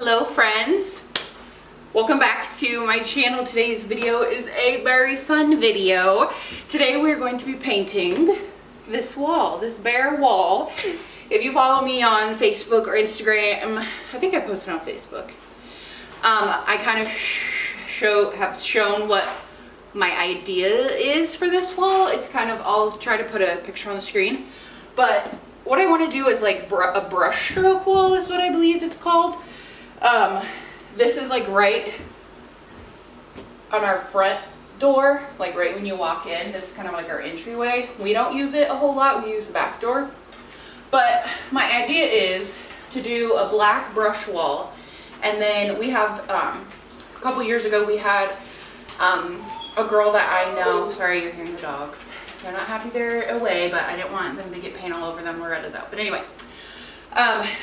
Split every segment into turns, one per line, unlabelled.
Hello friends, welcome back to my channel. Today's video is a very fun video. Today we're going to be painting this wall, this bare wall. If you follow me on Facebook or Instagram, I think I posted on Facebook, I kind of have shown what my idea is for this wall. It's kind of, I'll try to put a picture on the screen, but what I want to do is like a brush stroke wall is what I believe it's called. This is like right on our front door, like right when you walk in. This is kind of like our entryway. We don't use it a whole lot, we use the back door. But my idea is to do a black brush wall. And then we have, a couple years ago we had a girl that I know, sorry you're hearing the dogs. They're not happy they're away, but I didn't want them to get paint all over them. Loretta's out. But anyway,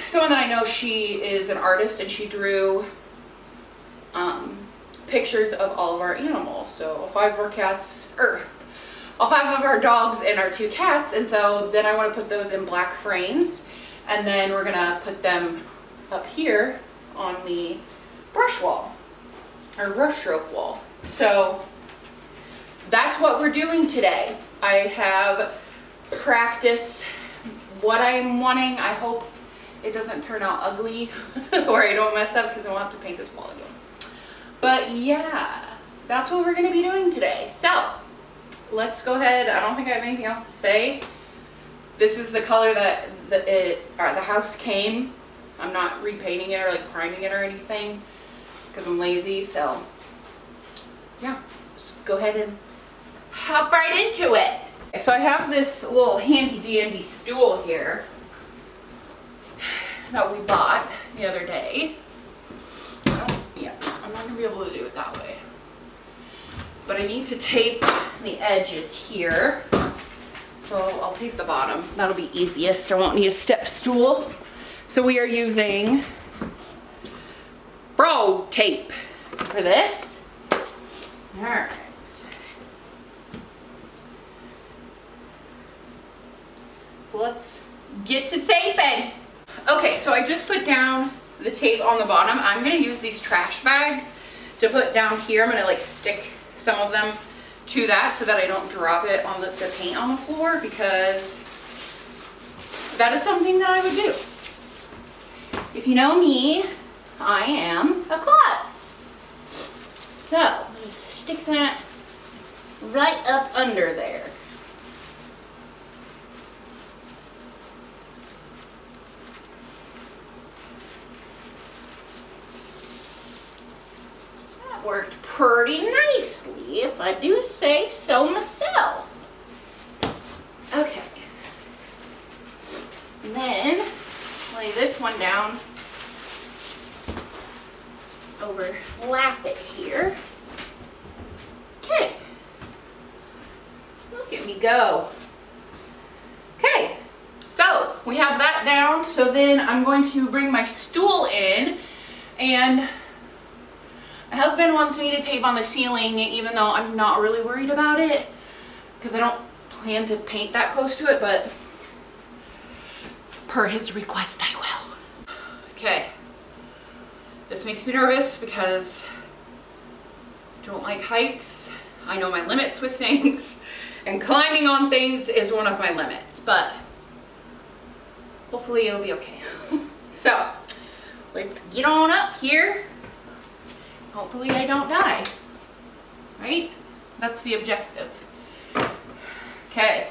someone that I know, she is an artist and she drew pictures of all of our animals. So all five of our cats, or all five of our dogs and our two cats. And so then I want to put those in black frames. And then we're going to put them up here on the brush wall, or brush stroke wall. So that's what we're doing today. I have practiced what I'm wanting. I hope it doesn't turn out ugly or I don't mess up because I won't have to paint this wall again. But yeah, that's what we're going to be doing today. So let's go ahead. I don't think I have anything else to say. This is the color that the house came. I'm not repainting it or like priming it or anything because I'm lazy. So yeah, just go ahead and hop right into it. So I have this little handy dandy stool here that we bought the other day. I'm not gonna be able to do it that way. But I need to tape the edges here. So I'll tape the bottom. That'll be easiest. I won't need a step stool. So we are using Bro tape for this. All right. So let's get to taping. Okay, so I just put down the tape on the bottom. I'm gonna use these trash bags to put down here. I'm gonna like stick some of them to that so that I don't drop it on the paint on the floor, because that is something that I would do. If you know me, I am a klutz. So I'm gonna stick that right up under there. Worked pretty nicely, if I do say so myself. Okay. And then lay this one down, overlap it here. Okay. Look at me go. Okay. So we have that down. So then I'm going to bring my stool in, and my husband wants me to tape on the ceiling, even though I'm not really worried about it because I don't plan to paint that close to it, but per his request I will. Okay, this makes me nervous because I don't like heights. I know my limits with things, and climbing on things is one of my limits, but hopefully it'll be okay. So let's get on up here. Hopefully I don't die, right? That's the objective. Okay.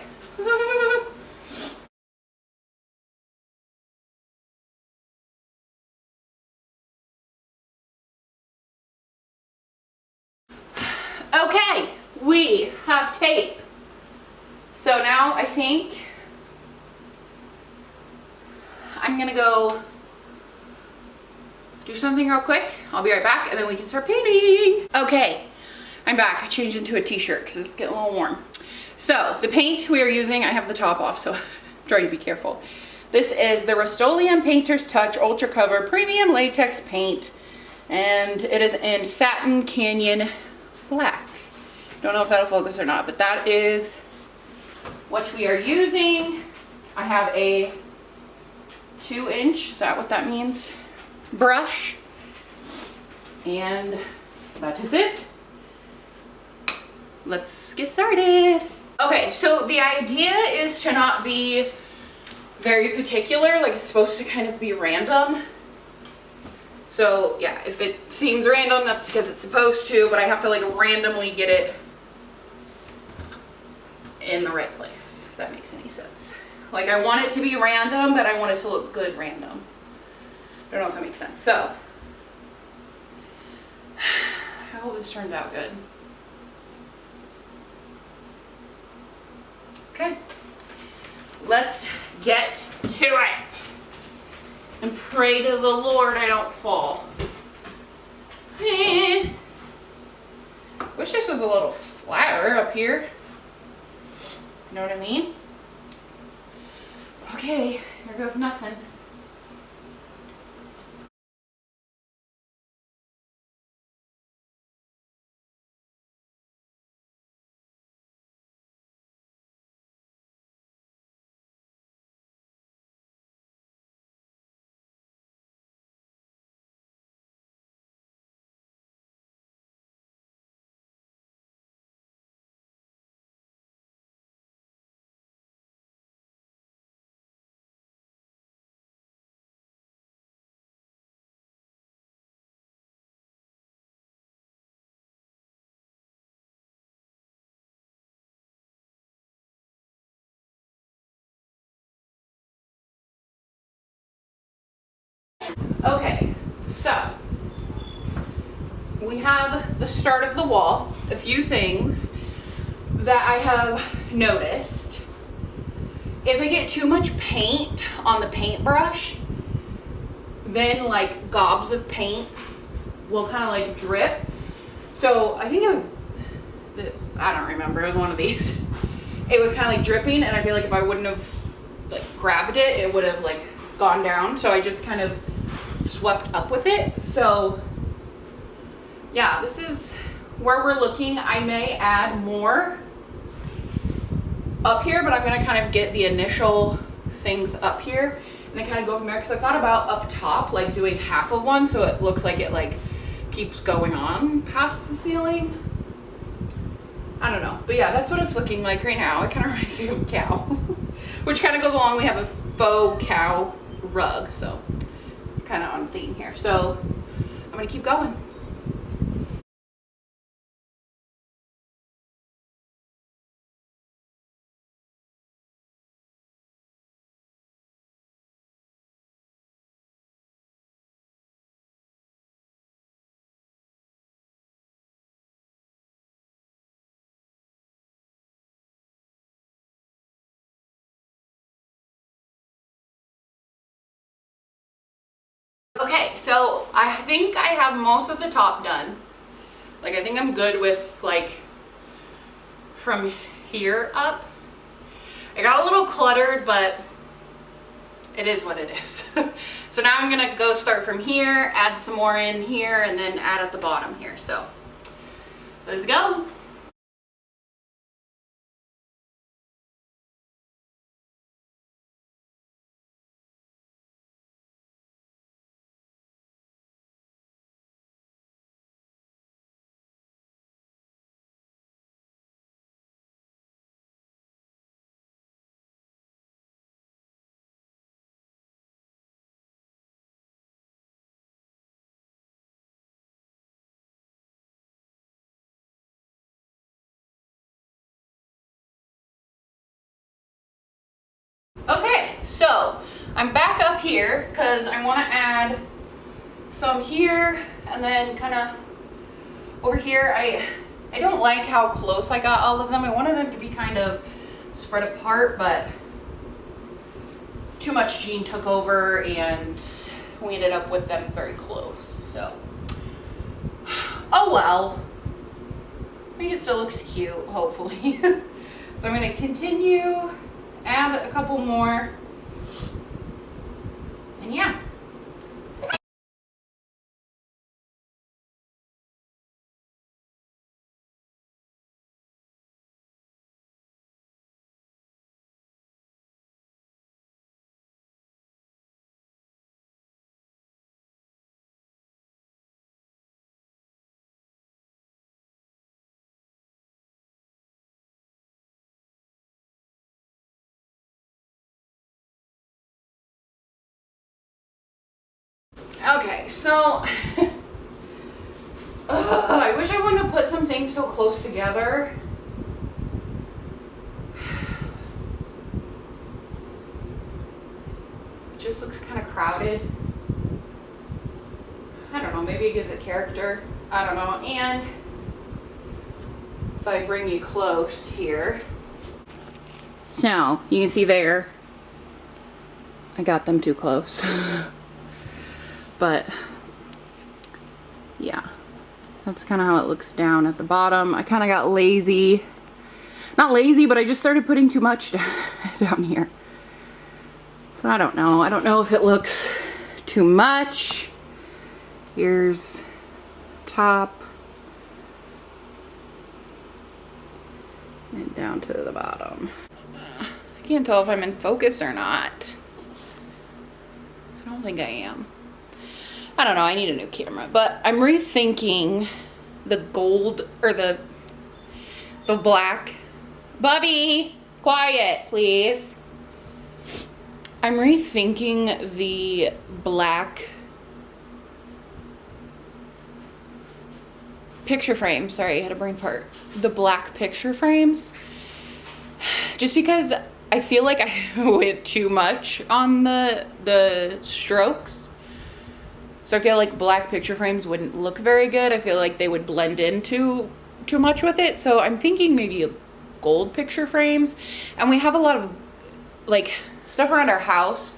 Okay, we have tape. So now I think I'm gonna go do something real quick. I'll be right back and then we can start painting. Okay, I'm back. I changed into a t-shirt because it's getting a little warm. So the paint we are using, I have the top off, so I'm trying to be careful. This is the Rust-Oleum Painter's Touch Ultra Cover Premium Latex Paint, and it is in Satin Canyon Black. Don't know if that'll focus or not, but that is what we are using. I have a 2-inch, is that what that means? Brush, And that is it. Let's get started. Okay, so the idea is to not be very particular, like it's supposed to kind of be random. So yeah, if it seems random, that's because it's supposed to, but I have to like randomly get it in the right place, if that makes any sense. Like I want it to be random, but I want it to look good random. I don't know if that makes sense. So I hope this turns out good. Okay, let's get to it and pray to the Lord I don't fall. Wish this was a little flatter up here. You know what I mean? Okay, here goes nothing. Okay, so we have the start of the wall. A few things that I have noticed. If I get too much paint on the paintbrush, then like gobs of paint will kind of like drip. So I think it was, I don't remember, it was one of these. It was kind of like dripping, and I feel like if I wouldn't have like grabbed it, it would have like gone down. So I just kind of swept up with it. So yeah, this is where we're looking. I may add more up here, but I'm gonna kind of get the initial things up here and then kind of go from there, because I thought about up top like doing half of one so it looks like it like keeps going on past the ceiling. I don't know, but yeah, that's what it's looking like right now. It kind of reminds me of a cow. Which kind of goes along, we have a faux cow rug, so kind of on theme here. So I'm gonna keep going. Okay, so I think I have most of the top done. Like I think I'm good with like from here up. I got a little cluttered, but it is what it is. So now I'm gonna go start from here, add some more in here, and then add at the bottom here. So let's go. Okay, so I'm back up here because I want to add some here and then kind of over here. I don't like how close I got all of them. I wanted them to be kind of spread apart, but too much Jean took over and we ended up with them very close. So, oh well. I think it still looks cute, hopefully. So I'm going to continue, add a couple more, and yeah. Okay, so I wish I wouldn't have put some things so close together. It just looks kind of crowded. I don't know, maybe it gives it character. I don't know. And if I bring you close here. So, you can see there, I got them too close. But, yeah. That's kind of how it looks down at the bottom. I kind of got lazy. Not lazy, but I just started putting too much down here. So I don't know. I don't know if it looks too much. Here's top. And down to the bottom. I can't tell if I'm in focus or not. I don't think I am. I don't know, I need a new camera, but I'm rethinking the gold, or the black. Bubby, quiet, please. I'm rethinking the black picture frames. Sorry, I had a brain fart. The black picture frames. Just because I feel like I went too much on the strokes. So I feel like black picture frames wouldn't look very good. I feel like they would blend in too much with it. So I'm thinking maybe gold picture frames. And we have a lot of like stuff around our house.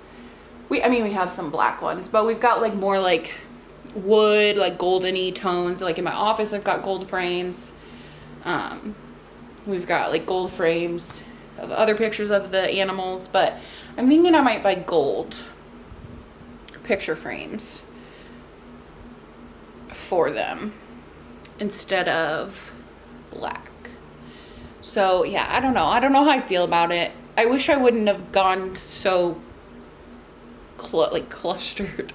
I mean we have some black ones, but we've got like more like wood, like golden-y tones. Like in my office I've got gold frames. We've got like gold frames of other pictures of the animals, but I'm thinking I might buy gold picture frames for them instead of black. So yeah, I don't know how I feel about it. I wish I wouldn't have gone so clustered.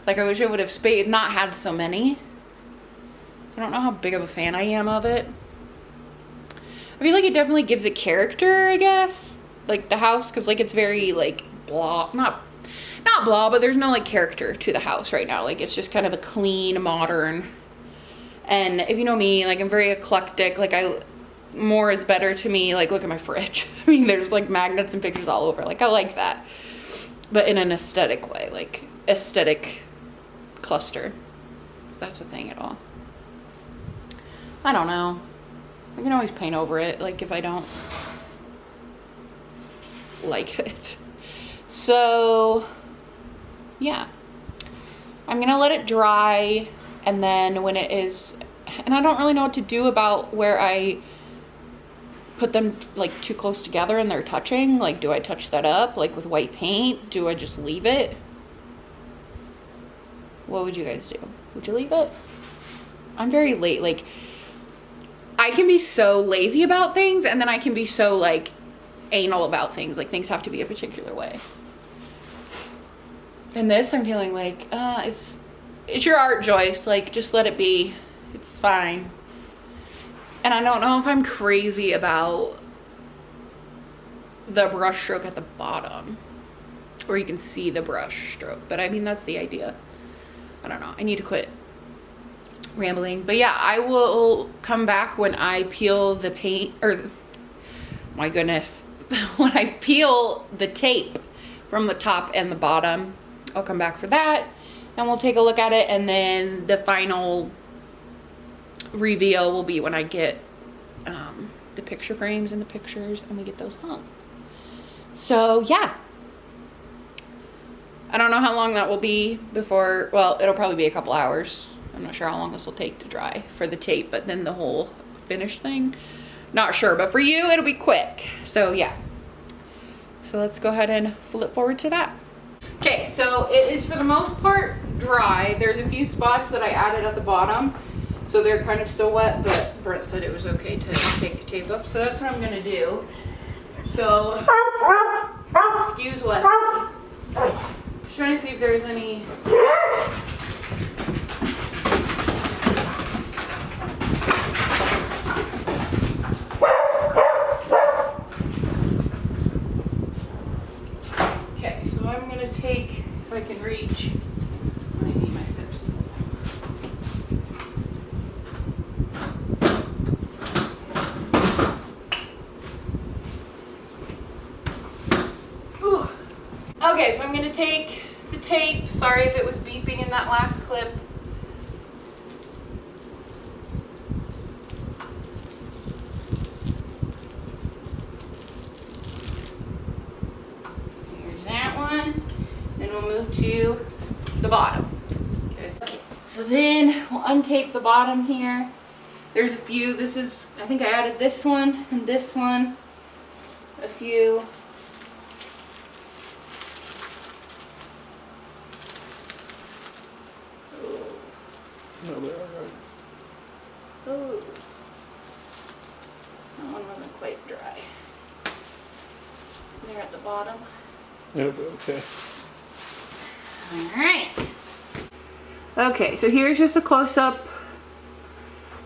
Like I wish I would have not had so many. So I don't know how big of a fan I am of it. I feel like it definitely gives it character, I guess, like the house, because like it's very like blah, not blah, but there's no like character to the house right now. Like it's just kind of a clean, modern. And if you know me, like I'm very eclectic. Like more is better to me. Like look at my fridge. I mean, there's like magnets and pictures all over. Like I like that, but in an aesthetic way, like aesthetic cluster, if that's a thing at all. I don't know. I can always paint over it, like if I don't like it. So yeah, I'm gonna let it dry, and then when it is, and I don't really know what to do about where I put them like too close together and they're touching. Like, do I touch that up like with white paint? Do I just leave it? What would you guys do? Would you leave it? I'm very late. Like, I can be so lazy about things, and then I can be so like anal about things. Like things have to be a particular way. And this, I'm feeling like, it's your art, Joyce. Like, just let it be. It's fine. And I don't know if I'm crazy about the brush stroke at the bottom, where you can see the brush stroke. But I mean, that's the idea. I don't know. I need to quit rambling. But yeah, I will come back when I peel the paint, or my goodness, when I peel the tape from the top and the bottom. I'll come back for that, and we'll take a look at it, and then the final reveal will be when I get the picture frames and the pictures, and we get those hung. So yeah, I don't know how long that will be before, well, it'll probably be a couple hours. I'm not sure how long this will take to dry for the tape, but then the whole finish thing, not sure. But for you, it'll be quick. So yeah, so let's go ahead and flip forward to that. Okay, so it is for the most part dry. There's a few spots that I added at the bottom, so they're kind of still wet, but Brett said it was okay to take tape up, so that's what I'm gonna do. So, excuse Wesley. Just trying to see if there's any. Okay, so I'm gonna take, if I can reach, I need my take the tape. Sorry if it was beeping in that last clip. Here's that one. Then we'll move to the bottom. Okay, so then we'll untape the bottom here. There's a few. This is, I think I added this one and this one. A few. Oh, that one wasn't quite dry. They're at the bottom.
Okay.
Alright. Okay, so here's just a close-up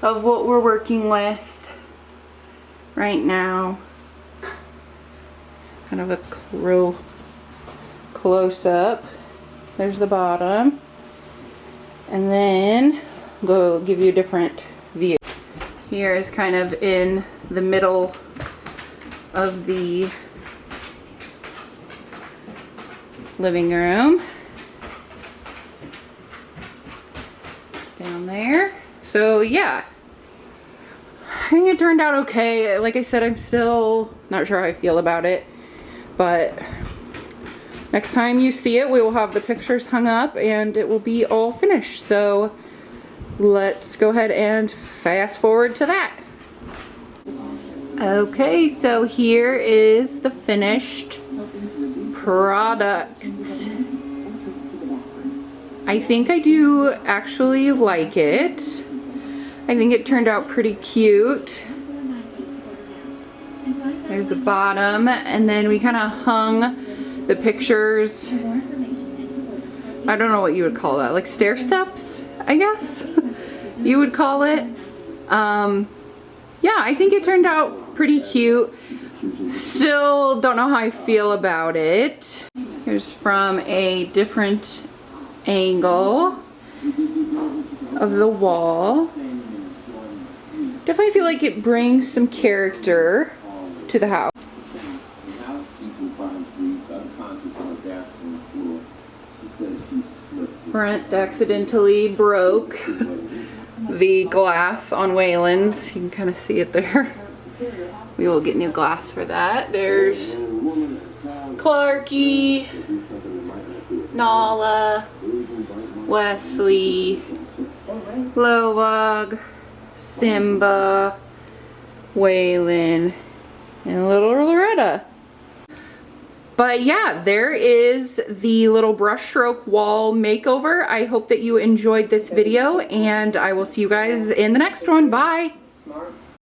of what we're working with right now. Kind of a real close-up. There's the bottom. And then go give you a different view. Here is kind of in the middle of the living room. Down there. So yeah, I think it turned out okay. Like I said, I'm still not sure how I feel about it, but next time you see it, we will have the pictures hung up and it will be all finished. So let's go ahead and fast forward to that. Okay, so here is the finished product. I think I do actually like it. I think it turned out pretty cute. There's the bottom, and then we kind of hung the pictures. I don't know what you would call that, like stair steps, I guess you would call it. Yeah, I think it turned out pretty cute. Still don't know how I feel about it. Here's from a different angle of the wall. Definitely feel like it brings some character to the house. Brent accidentally broke the glass on Waylon's. You can kind of see it there. We will get new glass for that. There's Clarky, Nala, Wesley, Lowog, Simba, Waylon, and little Loretta. But yeah, there is the little brushstroke wall makeover. I hope that you enjoyed this video, and I will see you guys in the next one. Bye!